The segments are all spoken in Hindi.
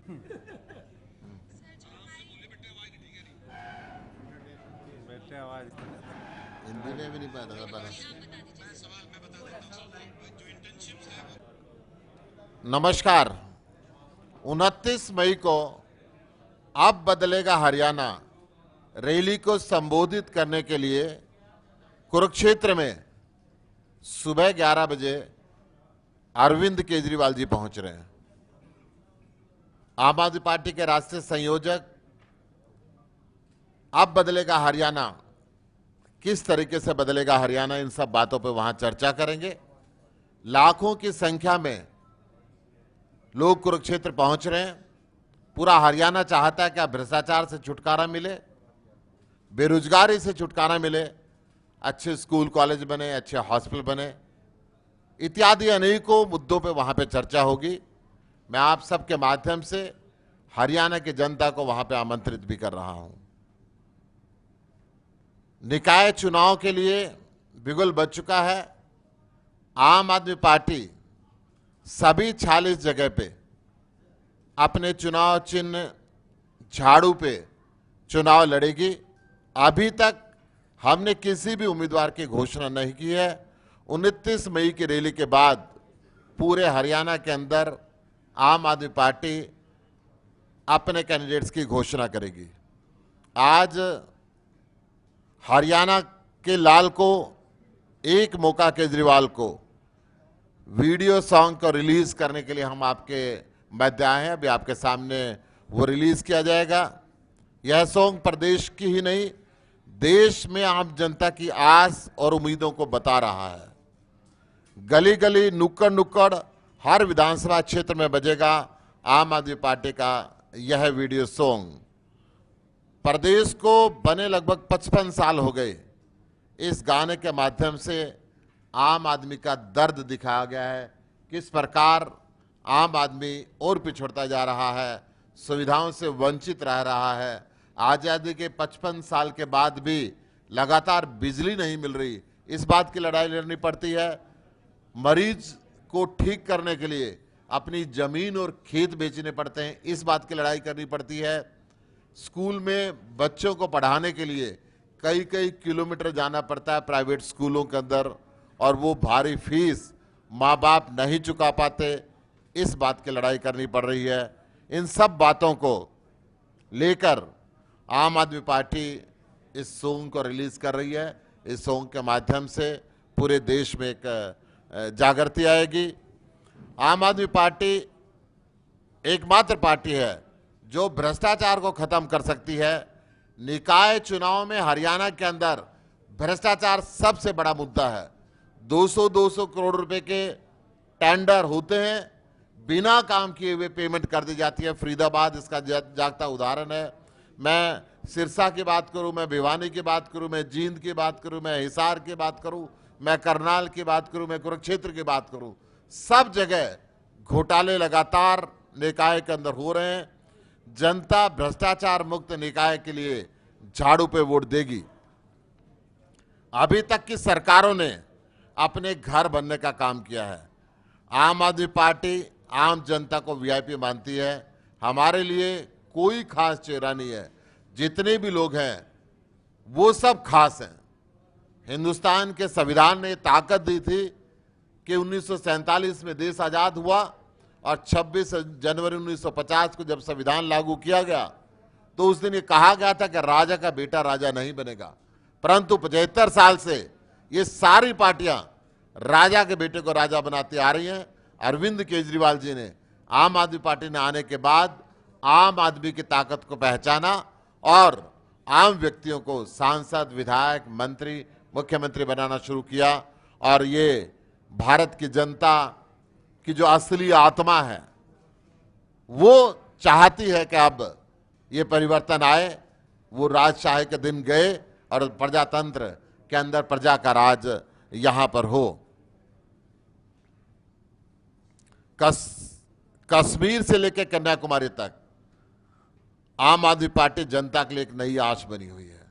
बेटे आवाज हिंदी में भी नहीं पता था। नमस्कार। 29 मई को अब बदलेगा हरियाणा रैली को संबोधित करने के लिए कुरुक्षेत्र में सुबह 11 बजे अरविंद केजरीवाल जी पहुंच रहे हैं। आम आदमी पार्टी के राष्ट्रीय संयोजक अब बदलेगा हरियाणा, किस तरीके से बदलेगा हरियाणा, इन सब बातों पर वहां चर्चा करेंगे। लाखों की संख्या में लोग कुरुक्षेत्र पहुंच रहे हैं। पूरा हरियाणा चाहता है कि अब भ्रष्टाचार से छुटकारा मिले, बेरोजगारी से छुटकारा मिले, अच्छे स्कूल कॉलेज बने, अच्छे हॉस्पिटल बने, इत्यादि अनेकों मुद्दों पे वहां पे चर्चा होगी। मैं आप सबके माध्यम से हरियाणा की जनता को वहां पे आमंत्रित भी कर रहा हूं। निकाय चुनाव के लिए बिगुल बज चुका है। आम आदमी पार्टी सभी 46 जगह पे अपने चुनाव चिन्ह झाड़ू पे चुनाव लड़ेगी। अभी तक हमने किसी भी उम्मीदवार की घोषणा नहीं की है। 29 मई की रैली के बाद पूरे हरियाणा के अंदर आम आदमी पार्टी अपने कैंडिडेट्स की घोषणा करेगी। आज हरियाणा के लाल को एक मौका केजरीवाल को वीडियो सॉन्ग को रिलीज करने के लिए हम आपके मध्य आए हैं। अभी आपके सामने वो रिलीज किया जाएगा। यह सॉन्ग प्रदेश की ही नहीं, देश में आम जनता की आस और उम्मीदों को बता रहा है। गली गली, नुक्कड़ नुक्कड़, हर विधानसभा क्षेत्र में बजेगा आम आदमी पार्टी का यह वीडियो सॉन्ग। प्रदेश को बने लगभग 55 साल हो गए। इस गाने के माध्यम से आम आदमी का दर्द दिखाया गया है, किस प्रकार आम आदमी और पिछड़ता जा रहा है, सुविधाओं से वंचित रह रहा है। आज़ादी के 55 साल के बाद भी लगातार बिजली नहीं मिल रही, इस बात की लड़ाई लड़नी पड़ती है। मरीज को ठीक करने के लिए अपनी जमीन और खेत बेचने पड़ते हैं, इस बात की लड़ाई करनी पड़ती है। स्कूल में बच्चों को पढ़ाने के लिए कई कई किलोमीटर जाना पड़ता है प्राइवेट स्कूलों के अंदर, और वो भारी फीस माँ बाप नहीं चुका पाते, इस बात की लड़ाई करनी पड़ रही है। इन सब बातों को लेकर आम आदमी पार्टी इस सॉन्ग को रिलीज कर रही है। इस सॉन्ग के माध्यम से पूरे देश में एक जागृति आएगी। आम आदमी पार्टी एकमात्र पार्टी है जो भ्रष्टाचार को खत्म कर सकती है। निकाय चुनाव में हरियाणा के अंदर भ्रष्टाचार सबसे बड़ा मुद्दा है। 200-200 करोड़ रुपए के टेंडर होते हैं, बिना काम किए हुए पेमेंट कर दी जाती है। फरीदाबाद इसका जागता उदाहरण है। मैं सिरसा की बात करूं, मैं भिवानी की बात करूं, मैं जींद की बात करूं, मैं हिसार की बात करूं, मैं करनाल की बात करूं, मैं कुरुक्षेत्र की बात करूं, सब जगह घोटाले लगातार निकाय के अंदर हो रहे हैं। जनता भ्रष्टाचार मुक्त निकाय के लिए झाड़ू पे वोट देगी। अभी तक की सरकारों ने अपने घर बनने का काम किया है। आम आदमी पार्टी आम जनता को वीआईपी मानती है। हमारे लिए कोई खास चेहरा नहीं है। जितने भी लोग हैं वो सब खास हैं। हिंदुस्तान के संविधान ने ताकत दी थी कि 1947 में देश आजाद हुआ और 26 जनवरी 1950 को जब संविधान लागू किया गया तो उस दिन ये कहा गया था कि राजा का बेटा राजा नहीं बनेगा। परंतु 75 साल से ये सारी पार्टियां राजा के बेटे को राजा बनाती आ रही हैं। अरविंद केजरीवाल जी ने, आम आदमी पार्टी ने आने के बाद आम आदमी की ताकत को पहचाना और आम व्यक्तियों को सांसद, विधायक, मंत्री, मुख्यमंत्री बनाना शुरू किया। और ये भारत की जनता की जो असली आत्मा है वो चाहती है कि अब ये परिवर्तन आए, वो राजशाही के दिन गए और प्रजातंत्र के अंदर प्रजा का राज यहां पर हो। कश्मीर से लेकर कन्याकुमारी तक आम आदमी पार्टी जनता के लिए एक नई आश बनी हुई है।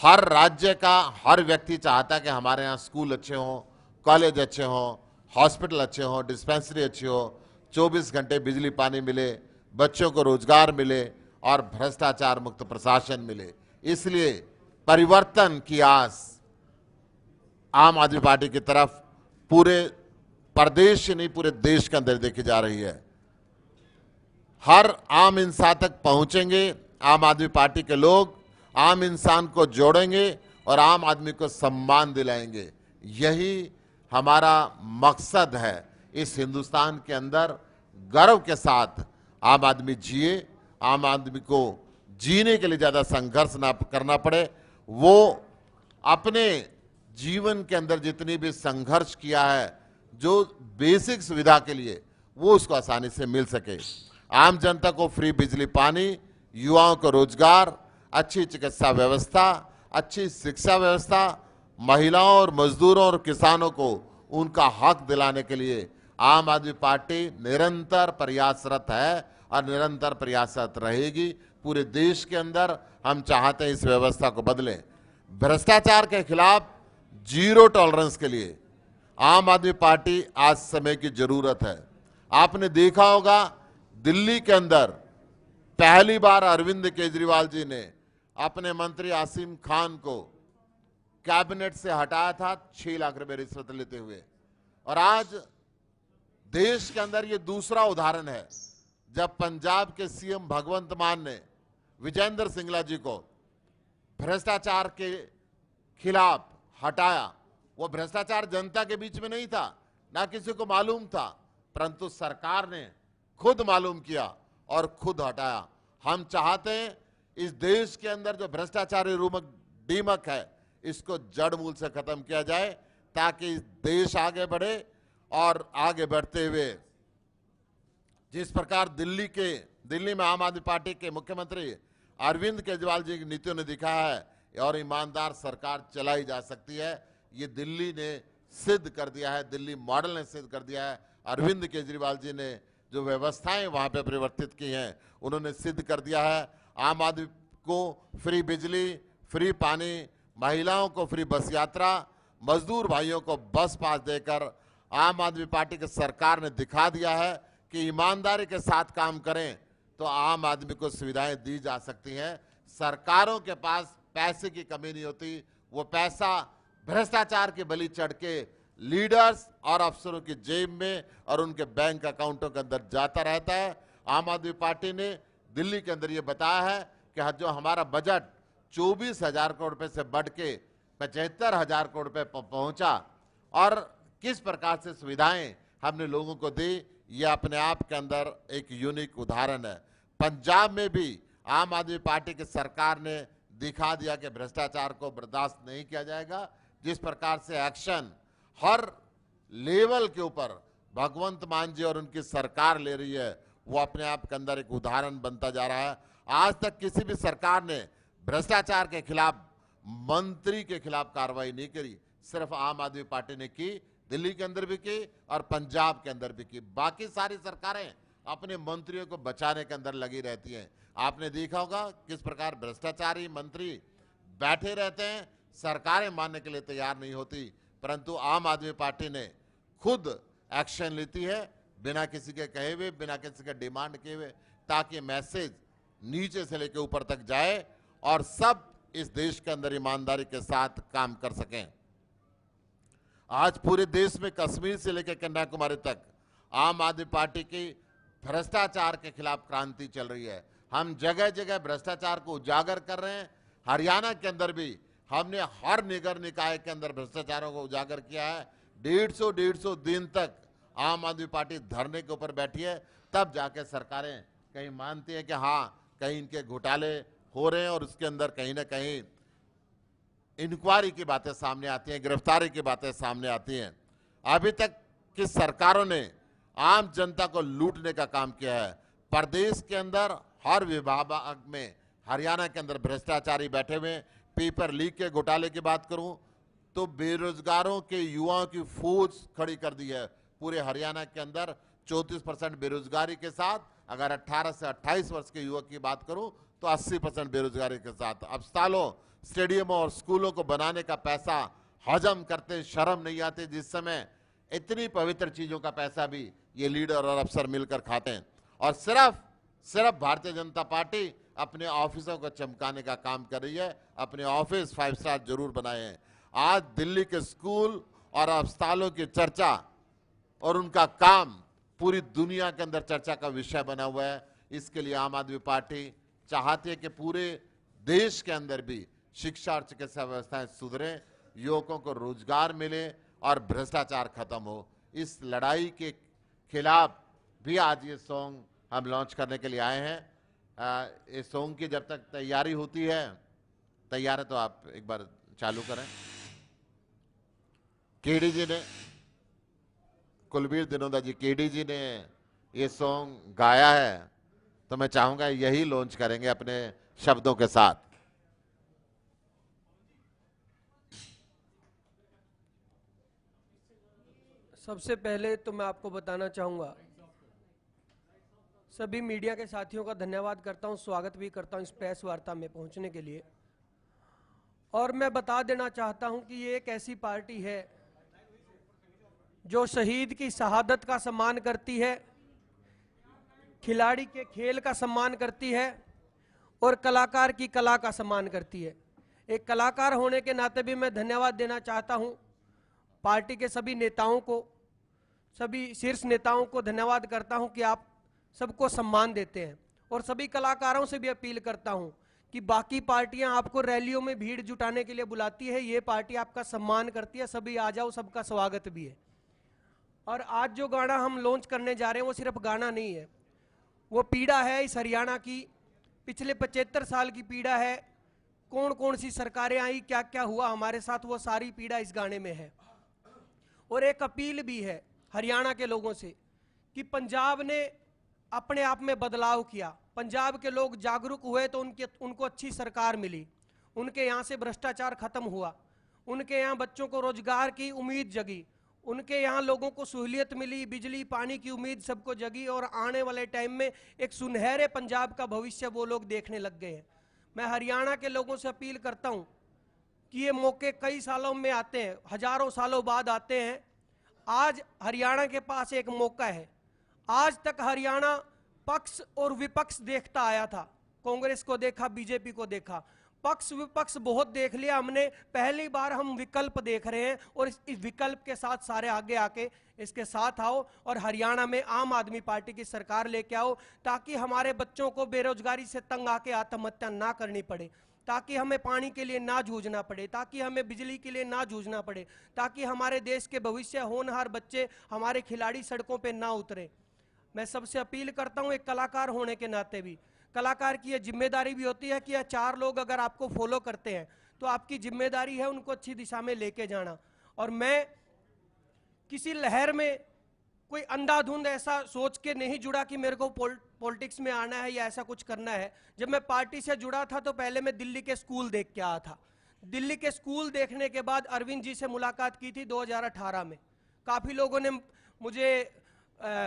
हर राज्य का हर व्यक्ति चाहता है कि हमारे यहाँ स्कूल अच्छे हों, कॉलेज अच्छे हों, हॉस्पिटल अच्छे हों, डिस्पेंसरी अच्छी हो, 24 घंटे बिजली पानी मिले, बच्चों को रोजगार मिले और भ्रष्टाचार मुक्त प्रशासन मिले। इसलिए परिवर्तन की आस आम आदमी पार्टी की तरफ पूरे प्रदेश नहीं पूरे देश के अंदर देखी जा रही है। हर आम इंसान तक पहुंचेंगे आम आदमी पार्टी के लोग, आम इंसान को जोड़ेंगे और आम आदमी को सम्मान दिलाएंगे। यही हमारा मकसद है। इस हिंदुस्तान के अंदर गर्व के साथ आम आदमी जिए, आम आदमी को जीने के लिए ज़्यादा संघर्ष ना करना पड़े। वो अपने जीवन के अंदर जितनी भी संघर्ष किया है, जो बेसिक सुविधा के लिए, वो उसको आसानी से मिल सके। आम जनता को फ्री बिजली पानी, युवाओं को रोजगार, अच्छी चिकित्सा व्यवस्था, अच्छी शिक्षा व्यवस्था, महिलाओं और मजदूरों और किसानों को उनका हक दिलाने के लिए आम आदमी पार्टी निरंतर प्रयासरत है और निरंतर प्रयासरत रहेगी। पूरे देश के अंदर हम चाहते हैं इस व्यवस्था को बदलें। भ्रष्टाचार के खिलाफ जीरो टॉलरेंस के लिए आम आदमी पार्टी आज समय की जरूरत है। आपने देखा होगा दिल्ली के अंदर पहली बार अरविंद केजरीवाल जी ने अपने मंत्री आसिम खान को कैबिनेट से हटाया था 6 लाख रुपए रिश्वत लेते हुए। और आज देश के अंदर ये दूसरा उदाहरण है जब पंजाब के सीएम भगवंत मान ने विजेंद्र सिंगला जी को भ्रष्टाचार के खिलाफ हटाया। वो भ्रष्टाचार जनता के बीच में नहीं था, ना किसी को मालूम था, परंतु सरकार ने खुद मालूम किया और खुद हटाया। हम चाहते हैं इस देश के अंदर जो भ्रष्टाचारी दीमक है, इसको जड़ मूल से खत्म किया जाए ताकि देश आगे बढ़े। और आगे बढ़ते हुए जिस प्रकार दिल्ली में आम आदमी पार्टी के मुख्यमंत्री अरविंद केजरीवाल जी की नीतियों ने दिखाया है और ईमानदार सरकार चलाई जा सकती है, ये दिल्ली ने सिद्ध कर दिया है, दिल्ली मॉडल ने सिद्ध कर दिया है। अरविंद केजरीवाल जी ने जो व्यवस्थाएं वहां पे परिवर्तित की हैं, उन्होंने सिद्ध कर दिया है। आम आदमी को फ्री बिजली, फ्री पानी, महिलाओं को फ्री बस यात्रा, मजदूर भाइयों को बस पास देकर आम आदमी पार्टी की सरकार ने दिखा दिया है कि ईमानदारी के साथ काम करें तो आम आदमी को सुविधाएं दी जा सकती हैं। सरकारों के पास पैसे की कमी नहीं होती, वो पैसा भ्रष्टाचार की बलि चढ़ के लीडर्स और अफसरों की जेब में और उनके बैंक अकाउंटों के अंदर जाता रहता है। आम आदमी पार्टी ने दिल्ली के अंदर ये बताया है कि जो हमारा बजट 24,000 करोड़ रुपए से बढ़ के 75,000 करोड़ रुपए पहुंचा और किस प्रकार से सुविधाएं हमने लोगों को दी, ये अपने आप के अंदर एक यूनिक उदाहरण है। पंजाब में भी आम आदमी पार्टी की सरकार ने दिखा दिया कि भ्रष्टाचार को बर्दाश्त नहीं किया जाएगा। जिस प्रकार से एक्शन हर लेवल के ऊपर भगवंत मान जी और उनकी सरकार ले रही है, वो अपने आप के अंदर एक उदाहरण बनता जा रहा है। आज तक किसी भी सरकार ने भ्रष्टाचार के खिलाफ मंत्री के खिलाफ कार्रवाई नहीं करी, सिर्फ आम आदमी पार्टी ने की, दिल्ली के अंदर भी की और पंजाब के अंदर भी की। बाकी सारी सरकारें अपने मंत्रियों को बचाने के अंदर लगी रहती हैं। आपने देखा होगा किस प्रकार भ्रष्टाचारी मंत्री बैठे रहते हैं, सरकारें मानने के लिए तैयार नहीं होती, परंतु आम आदमी पार्टी ने खुद एक्शन लेती है बिना किसी के कहे हुए, बिना किसी के डिमांड किए हुए, ताकि मैसेज नीचे से लेकर ऊपर तक जाए और सब इस देश के अंदर ईमानदारी के साथ काम कर सकें। आज पूरे देश में कश्मीर से लेकर कन्याकुमारी तक आम आदमी पार्टी की भ्रष्टाचार के खिलाफ क्रांति चल रही है। हम जगह जगह भ्रष्टाचार को उजागर कर रहे हैं। हरियाणा के अंदर भी हमने हर नगर निकाय के अंदर भ्रष्टाचारों को उजागर किया है। 150 दिन तक आम आदमी पार्टी धरने के ऊपर बैठी है, तब जाके सरकारें कहीं मानती हैं कि हाँ कहीं इनके घोटाले हो रहे हैं और उसके अंदर कहीं ना कहीं इंक्वायरी की बातें सामने आती हैं, गिरफ्तारी की बातें सामने आती हैं। अभी तक की सरकारों ने आम जनता को लूटने का काम किया है। प्रदेश के अंदर हर विभाग में, हरियाणा के अंदर भ्रष्टाचारी बैठे हुए। पेपर लीक के घोटाले की बात करूं तो बेरोजगारों के युवाओं की फौज खड़ी कर दी है। पूरे हरियाणा के अंदर 34% बेरोजगारी के साथ, अगर 18 से 28 वर्ष के युवक की बात करूं तो 80% बेरोजगारी के साथ। अब सालों स्टेडियमों और स्कूलों को बनाने का पैसा हजम करते शर्म नहीं आती, जिस समय इतनी पवित्र चीजों का पैसा भी ये लीडर और अफसर मिलकर खाते हैं। और सिर्फ सिर्फ भारतीय जनता पार्टी अपने ऑफिसों को चमकाने का काम कर रही है। अपने ऑफिस 5 स्टार जरूर बनाए हैं। आज दिल्ली के स्कूल और अस्पतालों की चर्चा और उनका काम पूरी दुनिया के अंदर चर्चा का विषय बना हुआ है। इसके लिए आम आदमी पार्टी चाहती है कि पूरे देश के अंदर भी शिक्षा और चिकित्सा व्यवस्थाएं सुधरें, युवकों को रोजगार मिले और भ्रष्टाचार खत्म हो। इस लड़ाई के खिलाफ भी आज ये सॉन्ग हम लॉन्च करने के लिए आए हैं। इस सॉन्ग की जब तक तैयारी होती है, तैयार है तो आप एक बार चालू करें। केडी जी ने, कुलबीर दिनोदा जी, केडी जी ने ये सॉन्ग गाया है, तो मैं चाहूंगा यही लॉन्च करेंगे अपने शब्दों के साथ। सबसे पहले तो मैं आपको बताना चाहूँगा, सभी मीडिया के साथियों का धन्यवाद करता हूँ, स्वागत भी करता हूँ इस प्रेस वार्ता में पहुँचने के लिए। और मैं बता देना चाहता हूँ कि ये एक ऐसी पार्टी है जो शहीद की शहादत का सम्मान करती है, खिलाड़ी के खेल का सम्मान करती है और कलाकार की कला का सम्मान करती है। एक कलाकार होने के नाते भी मैं धन्यवाद देना चाहता हूँ पार्टी के सभी नेताओं को, सभी शीर्ष नेताओं को धन्यवाद करता हूं कि आप सबको सम्मान देते हैं। और सभी कलाकारों से भी अपील करता हूं कि बाकी पार्टियां आपको रैलियों में भीड़ जुटाने के लिए बुलाती है, ये पार्टी आपका सम्मान करती है। सभी आ जाओ, सबका स्वागत भी है। और आज जो गाना हम लॉन्च करने जा रहे हैं वो सिर्फ गाना नहीं है, वो पीड़ा है इस हरियाणा की, पिछले 75 साल की पीड़ा है। कौन कौन सी सरकारें आई, क्या क्या हुआ हमारे साथ, वो सारी पीड़ा इस गाने में है। और एक अपील भी है हरियाणा के लोगों से कि पंजाब ने अपने आप में बदलाव किया, पंजाब के लोग जागरूक हुए तो उनको अच्छी सरकार मिली, उनके यहाँ से भ्रष्टाचार खत्म हुआ, उनके यहाँ बच्चों को रोजगार की उम्मीद जगी, उनके यहाँ लोगों को सहूलियत मिली, बिजली पानी की उम्मीद सबको जगी। और आने वाले टाइम में एक सुनहरे पंजाब का भविष्य वो लोग देखने लग गए हैं। मैं हरियाणा के लोगों से अपील करता हूँ कि ये मौके कई सालों में आते हैं, हजारों सालों बाद आते हैं। आज हरियाणा के पास एक मौका है। आज तक हरियाणा पक्ष और विपक्ष देखता आया था, कांग्रेस को देखा, बीजेपी को देखा, पक्ष विपक्ष बहुत देख लिया हमने। पहली बार हम विकल्प देख रहे हैं और इस विकल्प के साथ सारे आगे आके इसके साथ आओ और हरियाणा में आम आदमी पार्टी की सरकार लेके आओ, ताकि हमारे बच्चों को बेरोजगारी से तंग आके आत्महत्या ना करनी पड़े, ताकि हमें पानी के लिए ना जूझना पड़े, ताकि हमें बिजली के लिए ना जूझना पड़े, ताकि हमारे देश के भविष्य होनहार बच्चे, हमारे खिलाड़ी सड़कों पे ना उतरे। मैं सबसे अपील करता हूं, एक कलाकार होने के नाते भी, कलाकार की यह जिम्मेदारी भी होती है कि यह 4 लोग अगर आपको फॉलो करते हैं तो आपकी जिम्मेदारी है उनको अच्छी दिशा में लेके जाना। और मैं किसी लहर में कोई अंधाधुंध ऐसा सोच के नहीं जुड़ा कि मेरे को पॉलिटिक्स में आना है या ऐसा कुछ करना है। जब मैं पार्टी से जुड़ा था तो पहले मैं दिल्ली के स्कूल देख के आया था। दिल्ली के स्कूल देखने के बाद अरविंद जी से मुलाकात की थी 2018 में। काफ़ी लोगों ने मुझे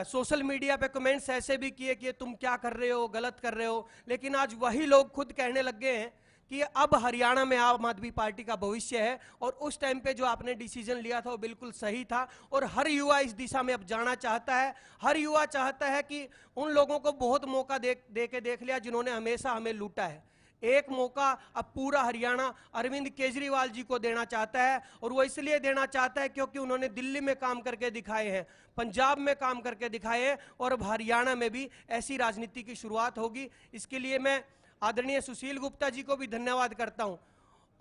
सोशल मीडिया पे कमेंट्स ऐसे भी किए कि तुम क्या कर रहे हो, गलत कर रहे हो। लेकिन आज वही लोग खुद कहने लग गए हैं कि अब हरियाणा में आम आदमी पार्टी का भविष्य है। और उस टाइम पे जो आपने डिसीजन लिया था वो बिल्कुल सही था। और हर युवा इस दिशा में अब जाना चाहता है। हर युवा चाहता है कि उन लोगों को बहुत मौका दे के देख लिया जिन्होंने हमेशा हमें लूटा है। एक मौका अब पूरा हरियाणा अरविंद केजरीवाल जी को देना चाहता है। और वो इसलिए देना चाहता है क्योंकि उन्होंने दिल्ली में काम करके दिखाए हैं, पंजाब में काम करके दिखाए हैं, और अब हरियाणा में भी ऐसी राजनीति की शुरुआत होगी। इसके लिए मैं आदरणीय सुशील गुप्ता जी को भी धन्यवाद करता हूं।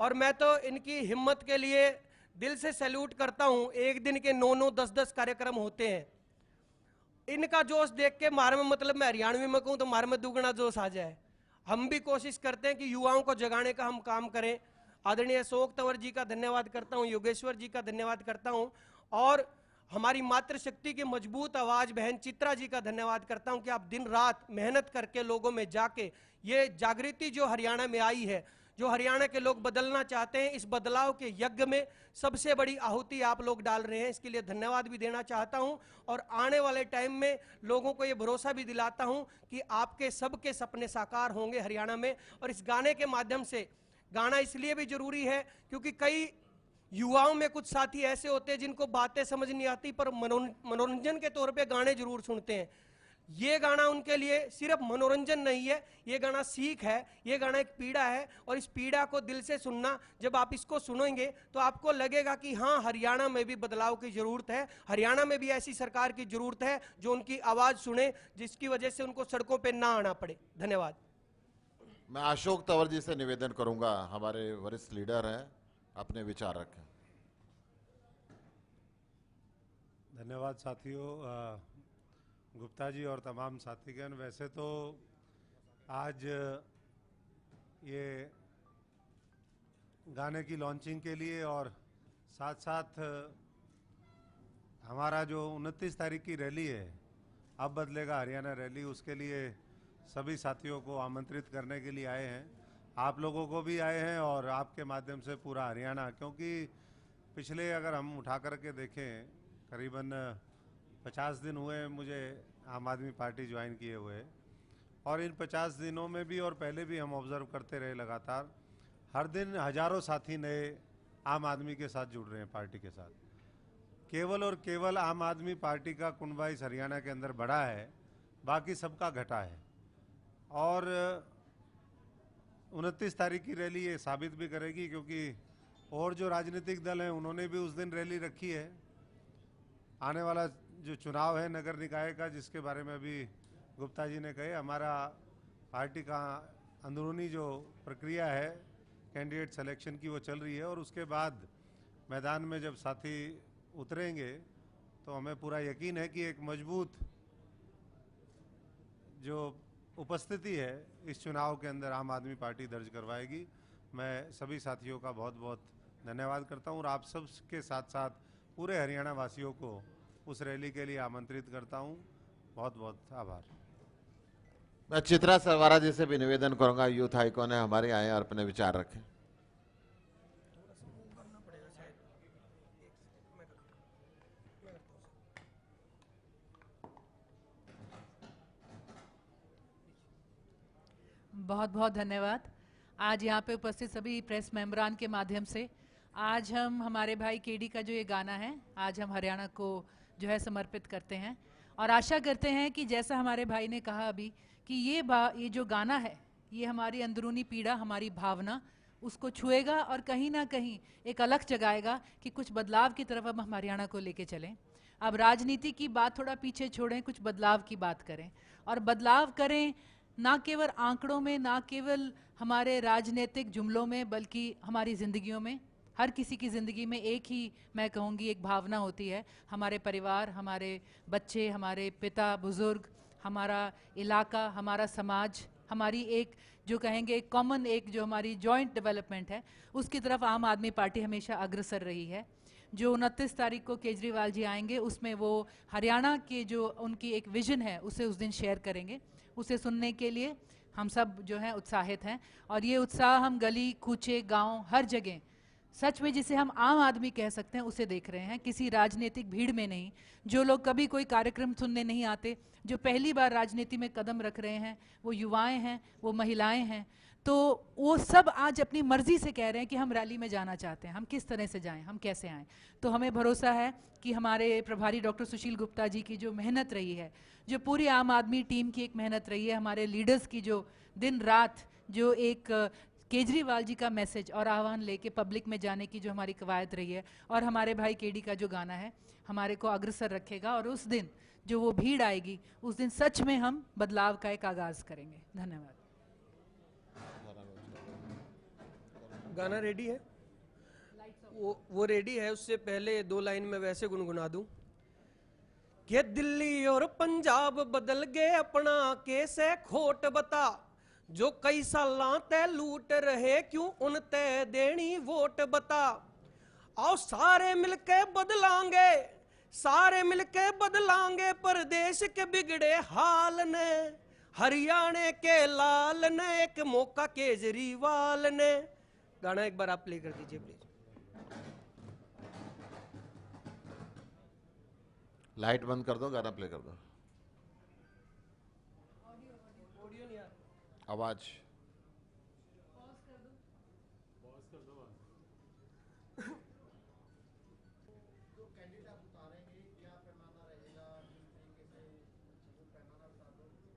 और मैं तो इनकी हिम्मत के लिए दिल से सैल्यूट करता हूं। एक दिन के 9-9, 10-10 कार्यक्रम होते हैं। इनका जोश देख के मारे में, मतलब मैं हरियाणवी में कहूं तो मारे में दुगना जोश आ जाए। हम भी कोशिश करते हैं कि युवाओं को जगाने का हम काम करें। आदरणीय अशोक तंवर जी का धन्यवाद करता हूं, योगेश्वर जी का धन्यवाद करता हूं, और हमारी मातृशक्ति की मजबूत आवाज बहन चित्रा जी का धन्यवाद करता हूं कि आप दिन रात मेहनत करके लोगों में जाके ये जागृति जो हरियाणा में आई है, जो हरियाणा के लोग बदलना चाहते हैं, इस बदलाव के यज्ञ में सबसे बड़ी आहुति आप लोग डाल रहे हैं। इसके लिए धन्यवाद भी देना चाहता हूं। और आने वाले टाइम में लोगों को ये भरोसा भी दिलाता हूं कि आपके सबके सपने साकार होंगे हरियाणा में। और इस गाने के माध्यम से, गाना इसलिए भी जरूरी है क्योंकि कई युवाओं में कुछ साथी ऐसे होते हैं जिनको बातें समझ नहीं आती पर मनोरंजन के तौर पे गाने जरूर सुनते हैं। ये गाना उनके लिए सिर्फ मनोरंजन नहीं है, ये गाना सीख है, ये गाना एक पीड़ा है। और इस पीड़ा को दिल से सुनना, जब आप इसको सुनेंगे तो आपको लगेगा कि हाँ, हरियाणा में भी बदलाव की जरूरत है, हरियाणा में भी ऐसी सरकार की जरूरत है जो उनकी आवाज सुने, जिसकी वजह से उनको सड़कों पर ना आना पड़े। धन्यवाद। मैं अशोक तंवर जी से निवेदन करूंगा, हमारे वरिष्ठ लीडर हैं, अपने विचार रखें। धन्यवाद साथियों, गुप्ता जी और तमाम साथीगण। वैसे तो आज ये गाने की लॉन्चिंग के लिए और साथ साथ हमारा जो 29 तारीख की रैली है, अब बदलेगा हरियाणा रैली, उसके लिए सभी साथियों को आमंत्रित करने के लिए आए हैं। आप लोगों को भी आए हैं और आपके माध्यम से पूरा हरियाणा, क्योंकि पिछले अगर हम उठा करके देखें, करीबन 50 दिन हुए मुझे आम आदमी पार्टी ज्वाइन किए हुए, और इन 50 दिनों में भी और पहले भी हम ऑब्जर्व करते रहे लगातार, हर दिन हजारों साथी नए आम आदमी के साथ जुड़ रहे हैं, पार्टी के साथ। केवल और केवल आम आदमी पार्टी का कुनबा इस हरियाणा के अंदर बढ़ा है, बाकी सबका घटा है। और 29 तारीख की रैली ये साबित भी करेगी, क्योंकि और जो राजनीतिक दल हैं उन्होंने भी उस दिन रैली रखी है। आने वाला जो चुनाव है नगर निकाय का, जिसके बारे में अभी गुप्ता जी ने कहे, हमारा पार्टी का अंदरूनी जो प्रक्रिया है कैंडिडेट सिलेक्शन की, वो चल रही है, और उसके बाद मैदान में जब साथी उतरेंगे तो हमें पूरा यकीन है कि एक मजबूत जो उपस्थिति है इस चुनाव के अंदर आम आदमी पार्टी दर्ज करवाएगी। मैं सभी साथियों का बहुत बहुत धन्यवाद करता हूं और आप सब के साथ साथ पूरे हरियाणा वासियों को उस रैली के लिए आमंत्रित करता हूं। बहुत बहुत आभार। मैं चित्रा सरवारा जी से भी निवेदन करूंगा, यूथ आइकॉन है हमारे, आए और अपने विचार रखें। बहुत बहुत धन्यवाद। आज यहाँ पे उपस्थित सभी प्रेस मेंबरान के माध्यम से आज हम हमारे भाई केडी का जो ये गाना है, आज हम हरियाणा को जो है समर्पित करते हैं, और आशा करते हैं कि जैसा हमारे भाई ने कहा अभी कि ये जो गाना है ये हमारी अंदरूनी पीड़ा, हमारी भावना उसको छुएगा और कहीं ना कहीं एक अलग जगाएगा कि कुछ बदलाव की तरफ अब हम हरियाणा को लेके चलें। अब राजनीति की बात थोड़ा पीछे छोड़ें, कुछ बदलाव की बात करें, और बदलाव करें ना केवल आंकड़ों में, ना केवल हमारे राजनीतिक जुमलों में, बल्कि हमारी ज़िंदगियों में। हर किसी की ज़िंदगी में एक ही, मैं कहूँगी, एक भावना होती है। हमारे परिवार, हमारे बच्चे, हमारे पिता, बुज़ुर्ग, हमारा इलाका, हमारा समाज, हमारी एक जो कहेंगे कॉमन, एक जो हमारी जॉइंट डेवलपमेंट है, उसकी तरफ आम आदमी पार्टी हमेशा अग्रसर रही है। जो 29 तारीख को केजरीवाल जी आएंगे उसमें वो हरियाणा के जो उनकी एक विजन है उसे उस दिन शेयर करेंगे। उसे सुनने के लिए हम सब जो हैं उत्साहित हैं, और ये उत्साह हम गली कूचे गांव हर जगह, सच में जिसे हम आम आदमी कह सकते हैं, उसे देख रहे हैं। किसी राजनीतिक भीड़ में नहीं, जो लोग कभी कोई कार्यक्रम सुनने नहीं आते, जो पहली बार राजनीति में कदम रख रहे हैं, वो युवाएं हैं, वो महिलाएं हैं, तो वो सब आज अपनी मर्जी से कह रहे हैं कि हम रैली में जाना चाहते हैं, हम किस तरह से जाएं, हम कैसे आएं। तो हमें भरोसा है कि हमारे प्रभारी डॉक्टर सुशील गुप्ता जी की जो मेहनत रही है, जो पूरी आम आदमी टीम की एक मेहनत रही है, हमारे लीडर्स की जो दिन रात जो एक केजरीवाल जी का मैसेज और आह्वान लेके पब्लिक में जाने की जो हमारी कवायद रही है, और हमारे भाई केडी का जो गाना है, हमारे को अग्रसर रखेगा, और उस दिन जो वो भीड़ आएगी उस दिन सच में हम बदलाव का एक आगाज करेंगे। धन्यवाद। गाना रेडी है? वो रेडी है। उससे पहले 2 लाइन में वैसे गुनगुना दूं कि दिल्ली और पंजाब बदल गए अपना केस है खोट बता, जो कई सालां ते लूट रहे क्यों उन ते देनी वोट बता। आओ सारे मिलके बदलांगे, सारे मिलके बदलांगे प्रदेश के बिगड़े हाल ने, हरियाणा के लाल ने एक मौका केजरीवाल ने। गाना एक बार आप प्ले कर दीजिए प्लीज। लाइट बंद कर दो, गाना प्ले कर दो। ऑडियो नहीं आ रहा। आवाज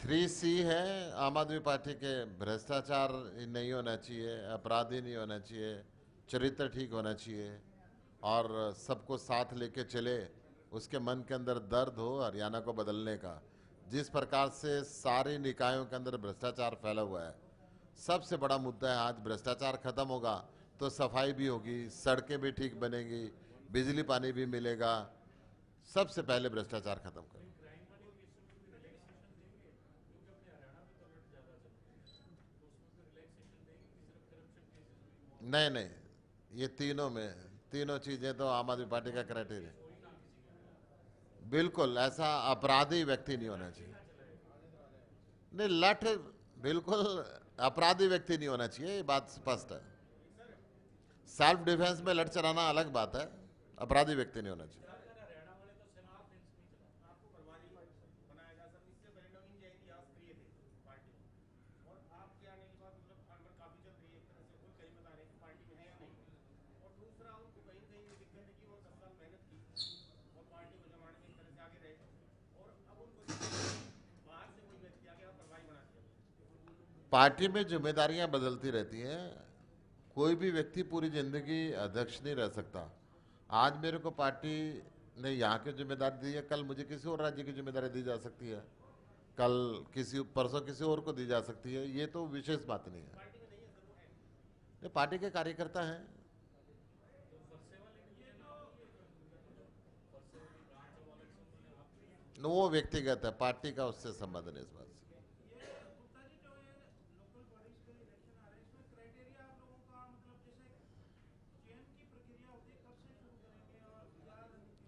3C है आम आदमी पार्टी के, भ्रष्टाचार नहीं होना चाहिए, अपराधी नहीं होना चाहिए, चरित्र ठीक होना चाहिए और सबको साथ लेके चले, उसके मन के अंदर दर्द हो हरियाणा को बदलने का। जिस प्रकार से सारे निकायों के अंदर भ्रष्टाचार फैला हुआ है, सबसे बड़ा मुद्दा है आज भ्रष्टाचार खत्म होगा तो सफाई भी होगी, सड़कें भी ठीक बनेगी, बिजली पानी भी मिलेगा। सबसे पहले भ्रष्टाचार खत्म करें। नहीं नहीं, ये तीनों चीजें तो आम आदमी पार्टी का क्राइटेरिया। बिल्कुल ऐसा अपराधी व्यक्ति नहीं होना चाहिए। नहीं, बिल्कुल अपराधी व्यक्ति नहीं होना चाहिए, ये बात स्पष्ट है। सेल्फ डिफेंस में लड़ चलाना अलग बात है, अपराधी व्यक्ति नहीं होना चाहिए। पार्टी में जिम्मेदारियां बदलती रहती हैं, कोई भी व्यक्ति पूरी जिंदगी अध्यक्ष नहीं रह सकता। आज मेरे को पार्टी ने यहाँ की जिम्मेदारी दी है, कल मुझे किसी और राज्य की जिम्मेदारी दी जा सकती है, कल परसों किसी और को दी जा सकती है। ये तो विशेष बात नहीं है। ये पार्टी के कार्यकर्ता हैं। वो व्यक्तिगत है, पार्टी का उससे संबंध नहीं इस बात से।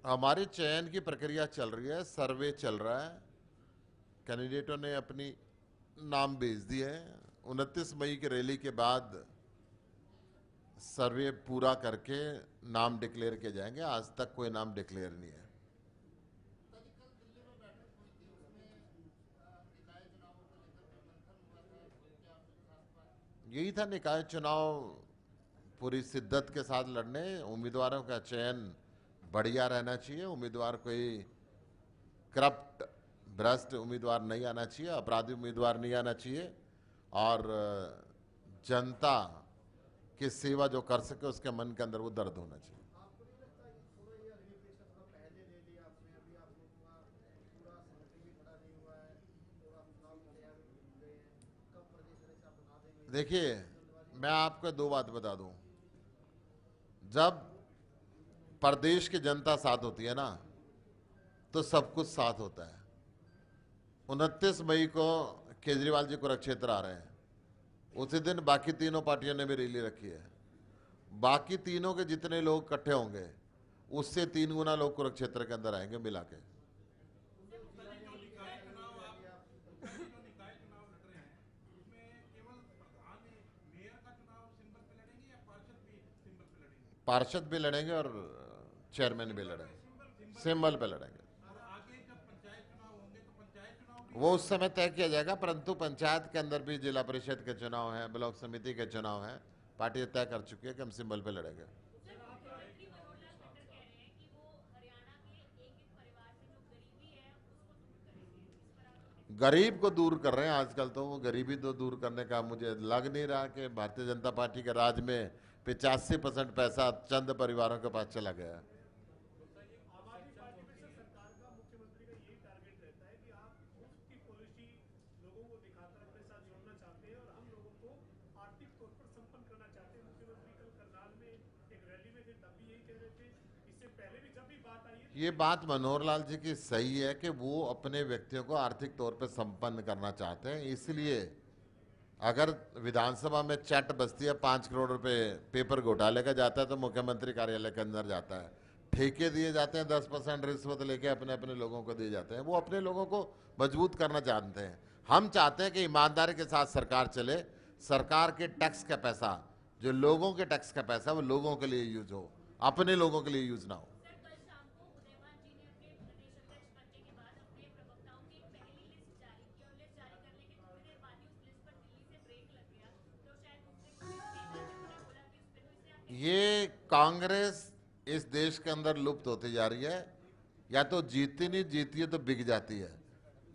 हमारी चयन की प्रक्रिया चल रही है, सर्वे चल रहा है, कैंडिडेटों ने अपनी नाम भेज दिए हैं। 29 मई की रैली के बाद सर्वे पूरा करके नाम डिक्लेयर किए जाएंगे। आज तक कोई नाम डिक्लेयर नहीं है। यही था, निकाय चुनाव पूरी शिद्दत के साथ लड़ने, उम्मीदवारों का चयन बढ़िया रहना चाहिए, उम्मीदवार कोई करप्ट भ्रष्ट उम्मीदवार नहीं आना चाहिए, अपराधी उम्मीदवार नहीं आना चाहिए और जनता की सेवा जो कर सके उसके मन के अंदर वो दर्द होना चाहिए। देखिए, मैं आपको दो बात बता दूं। जब प्रदेश की जनता साथ होती है ना, तो सब कुछ साथ होता है। 29 मई को केजरीवाल जी कुरुक्षेत्र आ रहे हैं, उसी दिन बाकी तीनों पार्टियों ने भी रैली रखी है। बाकी तीनों के जितने लोग इकट्ठे होंगे उससे 3 गुना लोग कुरुक्षेत्र के अंदर आएंगे मिला के। पार्षद भी लड़ेंगे और चेयरमैन भी लड़ेंगे, सिंबल पे लड़ेंगे। वो उस समय तय किया जाएगा, परंतु पंचायत के अंदर भी जिला परिषद के चुनाव हैं, ब्लॉक समिति के चुनाव हैं, पार्टी तय कर चुकी है कि हम सिंबल पे लड़ेंगे। गरीब को दूर कर रहे हैं आजकल, तो वो गरीबी तो दूर करने का मुझे लग नहीं रहा कि भारतीय जनता पार्टी के राज में 85% पैसा चंद परिवारों के पास चला गया है। ये बात मनोहर लाल जी की सही है कि वो अपने व्यक्तियों को आर्थिक तौर पर संपन्न करना चाहते हैं। इसलिए अगर विधानसभा में चट बजती है 5 करोड़ रुपए पेपर घोटाले का जाता है तो मुख्यमंत्री कार्यालय के अंदर जाता है। ठेके दिए जाते हैं, 10% रिश्वत लेके अपने अपने लोगों को दिए जाते हैं। वो अपने लोगों को मजबूत करना चाहते हैं। हम चाहते हैं कि ईमानदारी के साथ सरकार चले, सरकार के टैक्स का पैसा, जो लोगों के टैक्स का पैसा, वो लोगों के लिए यूज हो, अपने लोगों के लिए यूज ना हो। ये कांग्रेस इस देश के अंदर लुप्त होती जा रही है, या तो जीती नहीं, जीती है तो बिक जाती है।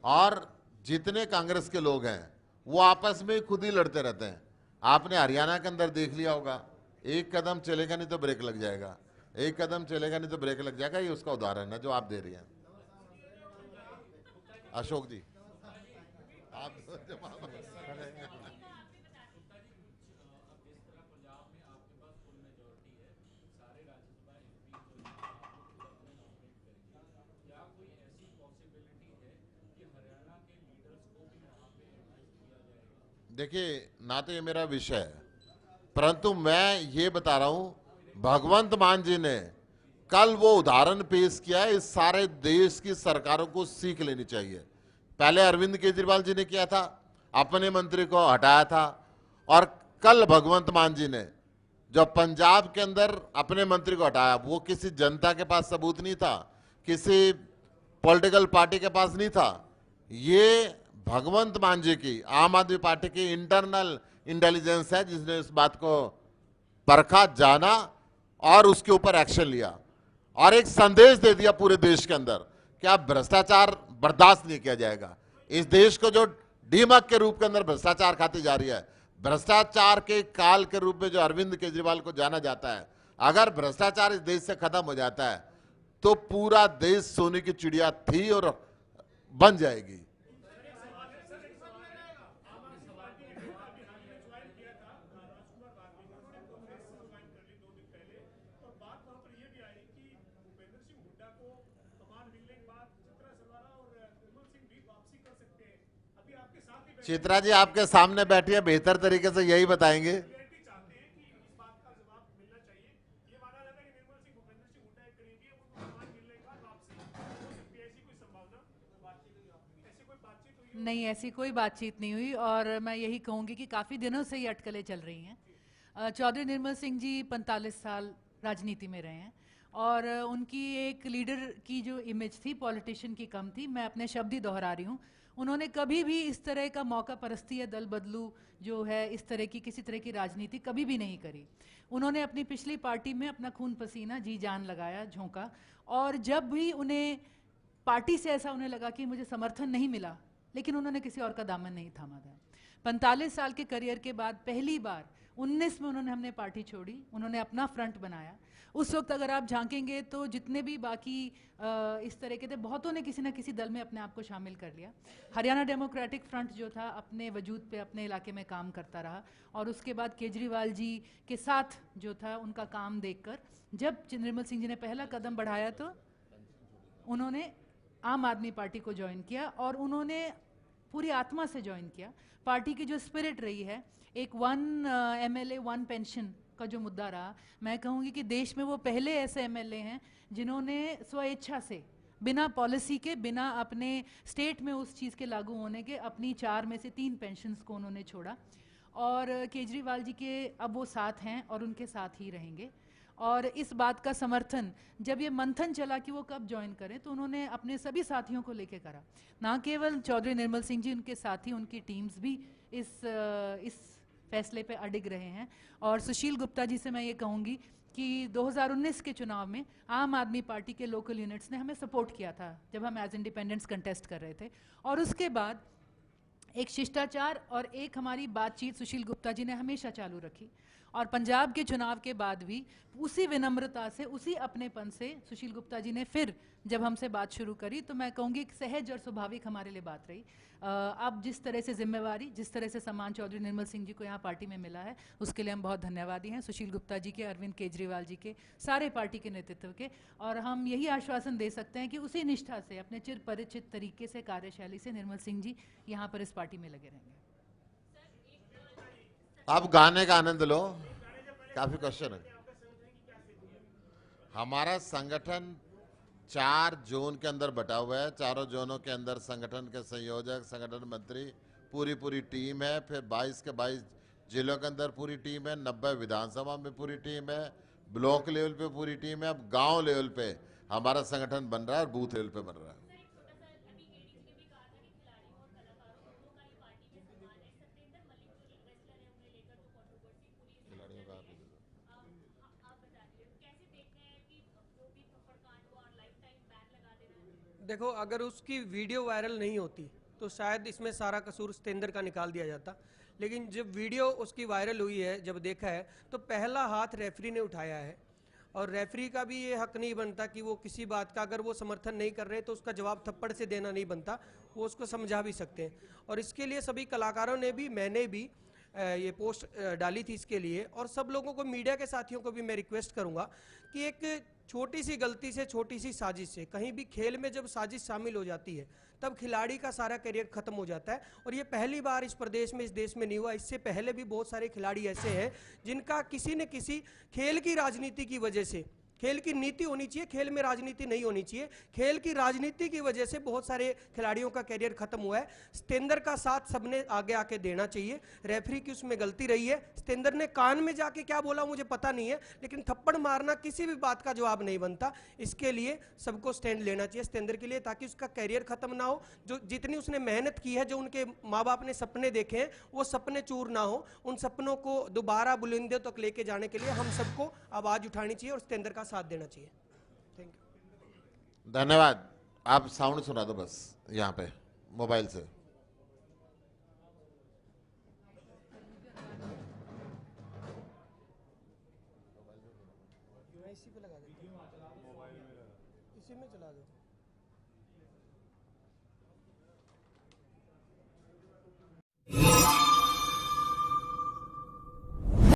और जितने कांग्रेस के लोग हैं वो आपस में खुद ही लड़ते रहते हैं। आपने हरियाणा के अंदर देख लिया होगा, एक कदम चलेगा नहीं तो ब्रेक लग जाएगा, एक कदम चलेगा नहीं तो ब्रेक लग जाएगा। ये उसका उदाहरण है जो आप दे रही हैं। अशोक जी आप देखिए, ना तो ये मेरा विषय है, परंतु मैं ये बता रहा हूं भगवंत मान जी ने कल वो उदाहरण पेश किया है, इस सारे देश की सरकारों को सीख लेनी चाहिए। पहले अरविंद केजरीवाल जी ने किया था, अपने मंत्री को हटाया था, और कल भगवंत मान जी ने जो पंजाब के अंदर अपने मंत्री को हटाया, वो किसी जनता के पास सबूत नहीं था, किसी पॉलिटिकल पार्टी के पास नहीं था। ये भगवंत मान जी की आम आदमी पार्टी की इंटरनल इंटेलिजेंस है जिसने इस बात को परखा, जाना और उसके ऊपर एक्शन लिया और एक संदेश दे दिया पूरे देश के अंदर कि अब भ्रष्टाचार बर्दाश्त नहीं किया जाएगा। इस देश को जो डीमक के रूप के अंदर भ्रष्टाचार खाती जा रही है, भ्रष्टाचार के काल के रूप में जो अरविंद केजरीवाल को जाना जाता है, अगर भ्रष्टाचार इस देश से खत्म हो जाता है तो पूरा देश सोने की चिड़िया थी और बन जाएगी। चित्रा जी आपके सामने बैठी है, बेहतर तरीके से यही बताएंगे। नहीं, ऐसी कोई बातचीत नहीं हुई और मैं यही कहूँगी कि काफ़ी दिनों से ये अटकलें चल रही हैं। चौधरी निर्मल सिंह जी 45 साल राजनीति में रहे हैं और उनकी एक लीडर की जो इमेज थी पॉलिटिशियन की कम थी। मैं अपने शब्द ही दोहरा रही हूँ, उन्होंने कभी भी इस तरह का मौका परस्ती या दल बदलू जो है इस तरह की किसी तरह की राजनीति कभी भी नहीं करी। उन्होंने अपनी पिछली पार्टी में अपना खून पसीना जी जान लगाया, झोंका, और जब भी उन्हें पार्टी से ऐसा उन्हें लगा कि मुझे समर्थन नहीं मिला, लेकिन उन्होंने किसी और का दामन नहीं थामा था। 45 साल के करियर के बाद पहली बार 19 में उन्होंने हमने पार्टी छोड़ी, उन्होंने अपना फ्रंट बनाया। उस वक्त अगर आप झांकेंगे तो जितने भी बाकी इस तरह के थे, बहुतों ने किसी न किसी दल में अपने आप को शामिल कर लिया। हरियाणा डेमोक्रेटिक फ्रंट जो था अपने वजूद पे अपने इलाके में काम करता रहा और उसके बाद केजरीवाल जी के साथ जो था उनका काम देखकर जब निर्मल सिंह जी ने पहला कदम बढ़ाया तो उन्होंने आम आदमी पार्टी को ज्वाइन किया और उन्होंने पूरी आत्मा से ज्वाइन किया। पार्टी की जो स्पिरिट रही है, एक 1 MLA 1 पेंशन का जो मुद्दा रहा, मैं कहूँगी कि देश में वो पहले ऐसे MLA हैं जिन्होंने स्वेच्छा से, बिना पॉलिसी के, बिना अपने स्टेट में उस चीज़ के लागू होने के, अपनी 4 में से 3 पेंशन्स को उन्होंने छोड़ा। और केजरीवाल जी के अब वो साथ हैं और उनके साथ ही रहेंगे। और इस बात का समर्थन जब ये मंथन चला कि वो कब ज्वाइन करें, तो उन्होंने अपने सभी साथियों को लेके करा। ना केवल चौधरी निर्मल सिंह जी, उनके साथी, उनकी टीम्स भी इस फैसले पे अडिग रहे हैं। और सुशील गुप्ता जी से मैं ये कहूँगी कि 2019 के चुनाव में आम आदमी पार्टी के लोकल यूनिट्स ने हमें सपोर्ट किया था जब हम एज इंडिपेंडेंट्स कंटेस्ट कर रहे थे, और उसके बाद एक शिष्टाचार और एक हमारी बातचीत सुशील गुप्ता जी ने हमेशा चालू रखी। और पंजाब के चुनाव के बाद भी उसी विनम्रता से, उसी अपनेपन से सुशील गुप्ता जी ने फिर जब हमसे बात शुरू करी, तो मैं कहूँगी कि सहज और स्वाभाविक हमारे लिए बात रही। अब जिस तरह से जिम्मेवारी, जिस तरह से सम्मान चौधरी निर्मल सिंह जी को यहाँ पार्टी में मिला है, उसके लिए हम बहुत धन्यवादी हैं सुशील गुप्ता जी के, अरविंद केजरीवाल जी के, सारे पार्टी के नेतृत्व के। और हम यही आश्वासन दे सकते हैं कि उसी निष्ठा से, अपने चिर परिचित तरीके से, कार्यशैली से निर्मल सिंह जी यहाँ पर इस पार्टी में लगे रहेंगे। आप गाने का आनंद लो, काफी क्वेश्चन है। हमारा संगठन 4 जोन के अंदर बटा हुआ है, चारों जोनों के अंदर संगठन के संयोजक, संगठन मंत्री, पूरी टीम है। फिर 22 के 22 जिलों के अंदर पूरी टीम है, 90 विधानसभा में पूरी टीम है, ब्लॉक लेवल पे पूरी टीम है, अब गांव लेवल पे हमारा संगठन बन रहा है और बूथ लेवल पे बन रहा है। देखो, अगर उसकी वीडियो वायरल नहीं होती तो शायद इसमें सारा कसूर सतेंद्र का निकाल दिया जाता। लेकिन जब वीडियो उसकी वायरल हुई है, जब देखा है, तो पहला हाथ रेफरी ने उठाया है और रेफरी का भी ये हक नहीं बनता कि वो किसी बात का, अगर वो समर्थन नहीं कर रहे तो उसका जवाब थप्पड़ से देना नहीं बनता, वो उसको समझा भी सकते हैं। और इसके लिए सभी कलाकारों ने भी, मैंने भी ये पोस्ट डाली थी इसके लिए, और सब लोगों को, मीडिया के साथियों को भी मैं रिक्वेस्ट करूंगा कि एक छोटी सी गलती से, छोटी सी साजिश से, कहीं भी खेल में जब साजिश शामिल हो जाती है तब खिलाड़ी का सारा करियर खत्म हो जाता है। और ये पहली बार इस प्रदेश में, इस देश में नहीं हुआ, इससे पहले भी बहुत सारे खिलाड़ी ऐसे हैं जिनका किसी न किसी खेल की राजनीति की वजह से, खेल की नीति होनी चाहिए, खेल में राजनीति नहीं होनी चाहिए, खेल की राजनीति की वजह से बहुत सारे खिलाड़ियों का करियर खत्म हुआ है। सतेंद्र का साथ सबने आगे आके देना चाहिए। रेफरी की उसमें गलती रही है। सतेंद्र ने कान में जाके क्या बोला मुझे पता नहीं है, लेकिन थप्पड़ मारना किसी भी बात का जवाब नहीं बनता। इसके लिए सबको स्टैंड लेना चाहिए सतेंद्र के लिए, ताकि उसका करियर खत्म ना हो। जो जितनी उसने मेहनत की है, जो उनके माँ बाप ने सपने देखे हैं, वो सपने चूर ना हो। उन सपनों को दोबारा बुलंदियों तक लेके जाने के लिए हम सबको आवाज उठानी चाहिए और सतेंद्र का साथ देना चाहिए। Thank you. धन्यवाद। आप साउंड सुना दो बस यहाँ पे मोबाइल से। इसी पे लगा देते हैं, इसी में चला दो।